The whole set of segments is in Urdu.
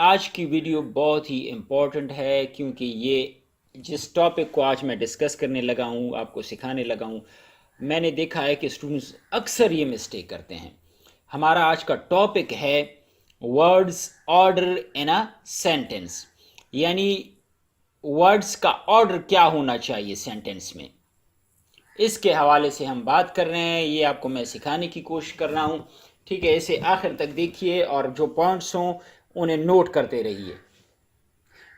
آج کی ویڈیو بہت ہی امپورٹنٹ ہے کیونکہ یہ جس ٹاپک کو آج میں ڈسکس کرنے لگا ہوں، آپ کو سکھانے لگا ہوں، میں نے دیکھا ہے کہ اسٹوڈنٹس اکثر یہ مسٹیک کرتے ہیں۔ ہمارا آج کا ٹاپک ہے words order in a sentence, یعنی ورڈز کا آرڈر کیا ہونا چاہیے سینٹنس میں۔ اس کے حوالے سے ہم بات کر رہے ہیں، یہ آپ کو میں سکھانے کی کوشش کر رہا ہوں، ٹھیک ہے؟ اسے آخر تک دیکھیے اور جو پوائنٹس ہوں انہیں نوٹ کرتے رہیے۔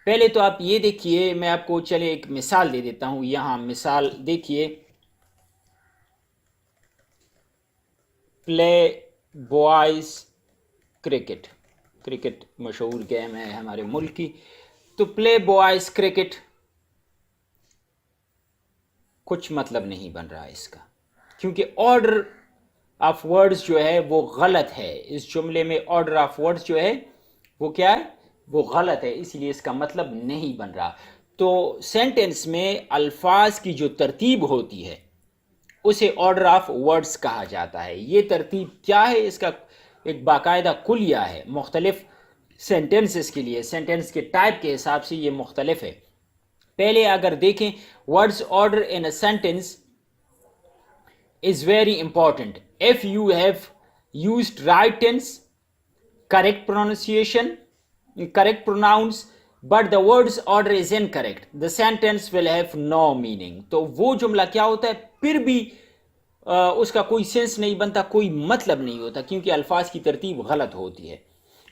پہلے تو آپ یہ دیکھیے، میں آپ کو چلے ایک مثال دے دیتا ہوں۔ یہاں مثال دیکھیے، پلے بوائز کرکٹ۔ کرکٹ مشہور گیم ہے ہمارے ملک کی، تو پلے بوائز کرکٹ کچھ مطلب نہیں بن رہا اس کا، کیونکہ آرڈر آف ورڈز جو ہے وہ غلط ہے۔ اس جملے میں آرڈر آف ورڈز جو ہے وہ کیا ہے؟ وہ غلط ہے، اس لیے اس کا مطلب نہیں بن رہا۔ تو سینٹنس میں الفاظ کی جو ترتیب ہوتی ہے اسے آرڈر آف ورڈز کہا جاتا ہے۔ یہ ترتیب کیا ہے؟ اس کا ایک باقاعدہ کلیہ ہے، مختلف سینٹنسز کے لیے، سینٹنس کے ٹائپ کے حساب سے یہ مختلف ہے۔ پہلے اگر دیکھیں، words order in a sentence is very important. If you have used right tense, correct pronunciation, correct pronouns, but the word's order is incorrect, the sentence will have no meaning. تو وہ جملہ کیا ہوتا ہے؟ پھر بھی اس کا کوئی سینس نہیں بنتا، کوئی مطلب نہیں ہوتا، کیونکہ الفاظ کی ترتیب غلط ہوتی ہے۔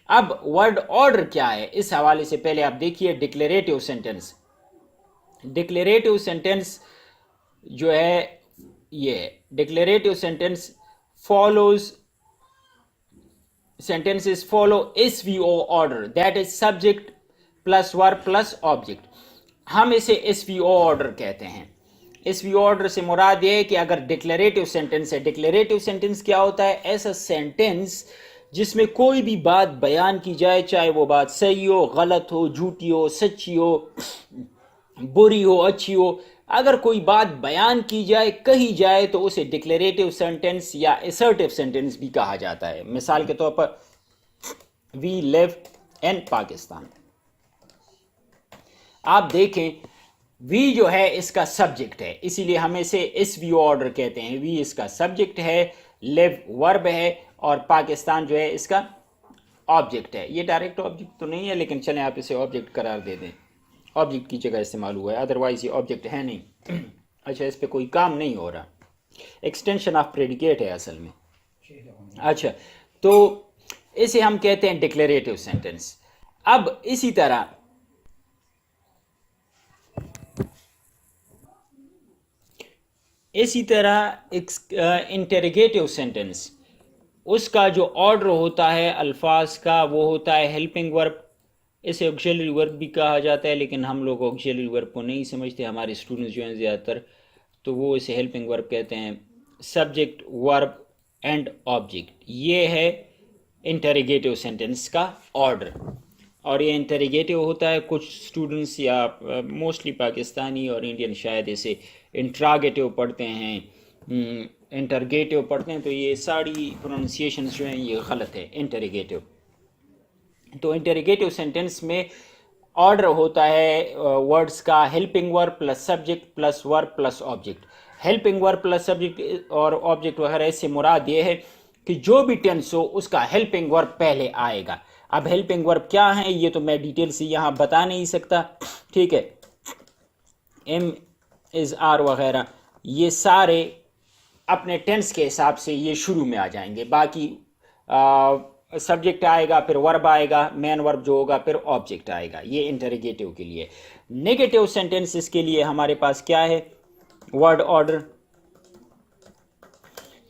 اب ورڈ آرڈر کیا ہے؟ اس حوالے سے پہلے آپ دیکھیے ڈکلیریٹو سینٹنس۔ ڈکلیریٹو سینٹنس جو ہے یہ declarative sentence follows sentences follow SVO order, that is subject plus verb plus object. ہم اسے SVO order کہتے ہیں۔ SVO order سے مراد یہ ہے کہ اگر ڈکلیریٹو سینٹنس ہے، ڈکلیریٹو سینٹنس کیا ہوتا ہے؟ ایسا سینٹنس جس میں کوئی بھی بات بیان کی جائے، چاہے وہ بات صحیح ہو، غلط ہو، جھوٹی ہو، سچی ہو، بری ہو، اچھی ہو، اگر کوئی بات بیان کی جائے، کہی جائے، تو اسے ڈکلیریٹو سینٹنس یا اسرٹیو سینٹنس بھی کہا جاتا ہے۔ مثال کے طور پر وی لیو ان پاکستان۔ آپ دیکھیں، وی جو ہے اس کا سبجیکٹ ہے، اسی لیے ہم اسے ایس وی او آرڈر کہتے ہیں۔ وی اس کا سبجیکٹ ہے، لیو ورب ہے، اور پاکستان جو ہے اس کا آبجیکٹ ہے۔ یہ ڈائریکٹ آبجیکٹ تو نہیں ہے، لیکن چلیں آپ اسے آبجیکٹ قرار دے دیں، آبجیکٹ کی جگہ استعمال ہوا ہے، ادروائز یہ آبجیکٹ ہے نہیں۔ اچھا، اس پہ کوئی کام نہیں ہو رہا، ایکسٹینشن آف پریڈیکیٹ ہے اصل میں۔ اچھا، تو اسے ہم کہتے ہیں ڈکلیریٹو سینٹنس۔ اب اسی طرح انٹریگیٹو سینٹنس، اس کا جو آرڈر ہوتا ہے الفاظ کا وہ ہوتا ہے ہیلپنگ ورب۔ اسے آکسیلری ورب بھی کہا جاتا ہے، لیکن ہم لوگ آکسیلری ورب کو نہیں سمجھتے، ہمارے اسٹوڈنٹس جو ہیں زیادہ تر، تو وہ اسے ہیلپنگ ورب کہتے ہیں۔ سبجیکٹ، ورب اینڈ آبجیکٹ، یہ ہے انٹریگیٹو سینٹنس کا آرڈر۔ اور یہ انٹریگیٹو ہوتا ہے، کچھ اسٹوڈنٹس یا موسٹلی پاکستانی اور انڈین شاید اسے انٹراگیٹو پڑھتے ہیں، انٹرگیٹو پڑھتے ہیں، تو یہ ساری پروننسیشنز جو ہیں یہ غلط ہے۔ انٹریگیٹو، تو انٹریگیٹو سینٹنس میں آرڈر ہوتا ہے ورڈز کا helping verb plus subject plus verb plus object. Helping verb plus subject اور آبجیکٹ وغیرہ، اس سے مراد یہ ہے کہ جو بھی ٹینس ہو اس کا ہیلپنگ ورب پہلے آئے گا۔ اب ہیلپنگ ورب کیا ہیں یہ تو میں ڈیٹیل سے یہاں بتا نہیں سکتا، ٹھیک ہے؟ ایم از آر وغیرہ یہ سارے اپنے ٹینس کے حساب سے یہ شروع میں آ جائیں گے، باقی سبجیکٹ آئے گا، پھر ورب آئے گا، مین ورب جو ہوگا، پھر آبجیکٹ آئے گا۔ یہ انٹریگیٹو کے لیے۔ نیگیٹو سینٹنسز کے لیے ہمارے پاس کیا ہے؟ Word order.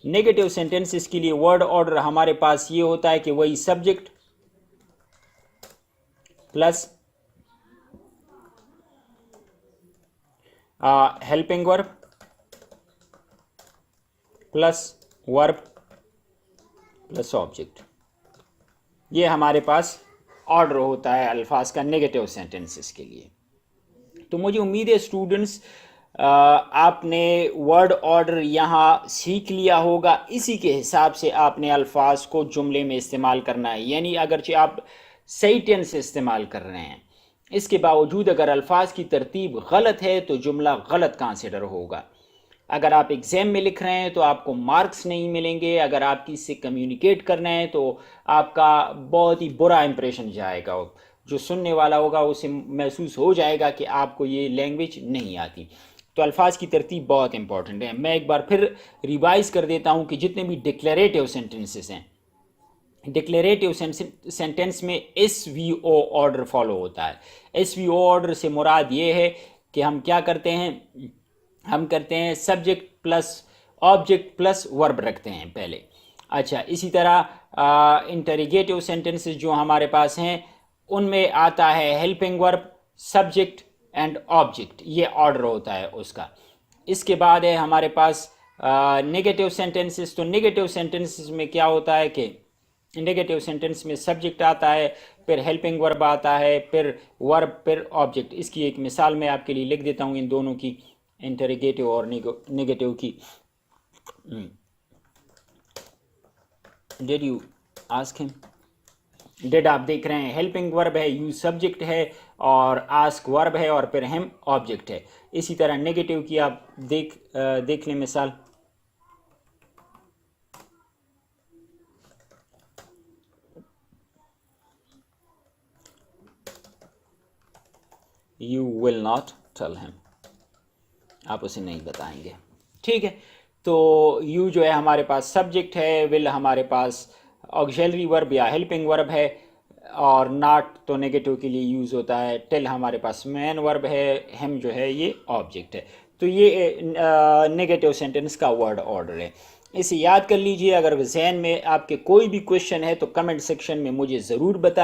نیگیٹو سینٹنسز کے لیے ورڈ آرڈر ہمارے پاس یہ ہوتا ہے کہ وہی subject plus helping verb plus verb plus object, یہ ہمارے پاس آرڈر ہوتا ہے الفاظ کا نیگیٹو سینٹنسز کے لیے۔ تو مجھے امید ہے اسٹوڈنٹس آپ نے ورڈ آرڈر یہاں سیکھ لیا ہوگا، اسی کے حساب سے آپ نے الفاظ کو جملے میں استعمال کرنا ہے۔ یعنی اگرچہ آپ صحیح ٹینس استعمال کر رہے ہیں، اس کے باوجود اگر الفاظ کی ترتیب غلط ہے تو جملہ غلط کنسیڈر ہوگا۔ اگر آپ ایگزام میں لکھ رہے ہیں تو آپ کو مارکس نہیں ملیں گے، اگر آپ کسی سے کمیونیکیٹ کرنا ہے تو آپ کا بہت ہی برا امپریشن جائے گا، جو سننے والا ہوگا اسے محسوس ہو جائے گا کہ آپ کو یہ لینگویج نہیں آتی۔ تو الفاظ کی ترتیب بہت امپورٹنٹ ہے۔ میں ایک بار پھر ریوائز کر دیتا ہوں کہ جتنے بھی ڈکلیریٹو سینٹنسز ہیں، ڈکلیریٹو سینٹنس میں ایس وی او آرڈر فالو ہوتا ہے۔ ایس وی او آرڈر سے مراد یہ ہے کہ ہم کیا کرتے ہیں، ہم کرتے ہیں سبجیکٹ پلس آبجیکٹ پلس ورب رکھتے ہیں پہلے۔ اچھا، اسی طرح انٹریگیٹو سینٹنسز جو ہمارے پاس ہیں ان میں آتا ہے ہیلپنگ ورب، سبجیکٹ اینڈ آبجیکٹ، یہ آرڈر ہوتا ہے اس کا۔ اس کے بعد ہے ہمارے پاس نیگیٹو سینٹنسز۔ تو نیگیٹو سینٹنسز میں کیا ہوتا ہے کہ نیگیٹو سینٹنس میں سبجیکٹ آتا ہے، پھر ہیلپنگ ورب آتا ہے، پھر ورب، پھر آبجیکٹ۔ اس کی ایک مثال میں آپ کے لیے لکھ دیتا ہوں ان دونوں کی، انٹریگیٹو اور نیگیٹو کی۔ ڈیڈ یو آسک ہم، ڈیڈ آپ دیکھ رہے ہیں ہیلپنگ ورب ہے، یو سبجیکٹ ہے، اور آسک ورب ہے، اور پھر ہم آبجیکٹ ہے۔ اسی طرح نیگیٹو کی آپ دیکھ لیں مثال۔ یو ول ناٹ ٹیل ہم، آپ اسے نہیں بتائیں گے، ٹھیک ہے۔ تو یو جو ہے ہمارے پاس سبجیکٹ ہے، ول ہمارے پاس آکسیلری ورب یا ہیلپنگ ورب ہے، اور ناٹ تو نیگیٹو کے لیے یوز ہوتا ہے، ٹیل ہمارے پاس مین ورب ہے، ہم جو ہے یہ آبجیکٹ ہے۔ تو یہ نیگیٹو سینٹنس کا ورڈ آرڈر ہے، اسے یاد کر لیجئے۔ اگر ذہن میں آپ کے کوئی بھی کویشچن ہے تو کمنٹ سیکشن میں مجھے ضرور بتائیں۔